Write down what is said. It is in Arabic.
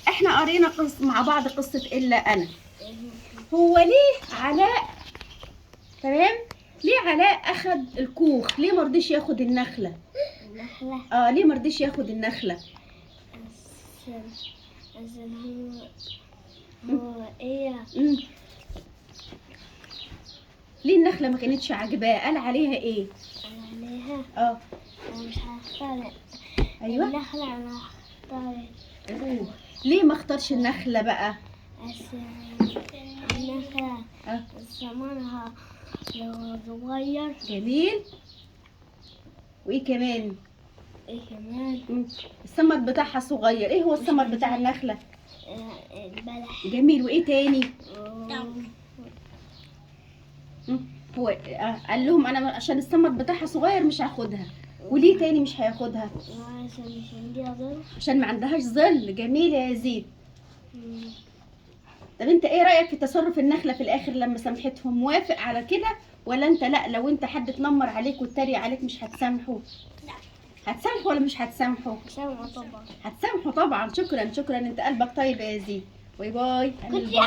احنا قرينا مع بعض قصة إلا أنا. هو ليه علاء، تمام، ليه علاء أخد الكوخ؟ ليه مرضيش ياخد النخلة؟ ليه مرضيش ياخد النخلة؟ عشان هو ايه؟ ليه النخلة ما كانتش عاجباه؟ قال عليها ايه؟ قال عليها انا مش هختار. ايوه النخلة انا هختار الكوخ. ليه ما اختارش النخلة بقى؟ عشان النخلة ثمرها لو صغير. جميل. وايه كمان؟ ايه كمان؟ الثمر بتاعها صغير. ايه هو الثمر بتاع النخلة؟ البلح. جميل. وايه تاني؟ هو قال لهم انا عشان الثمر بتاعها صغير مش هاخدها. وليه تاني مش هياخدها؟ عشان مش عندها ظل. عشان ما عندهاش ظل. جميل يا يزيد. طب انت ايه رأيك في تصرف النخلة في الاخر لما سامحتهم؟ موافق على كده ولا انت لا، لو انت حد اتنمر عليك واتريق عليك مش هتسامحه؟ لا. هتسامحه ولا مش هتسامحه؟ هسامحه طبعا. هتسامحه طبعا. شكرا، انت قلبك طيب يا يزيد. باي باي. جاتيا.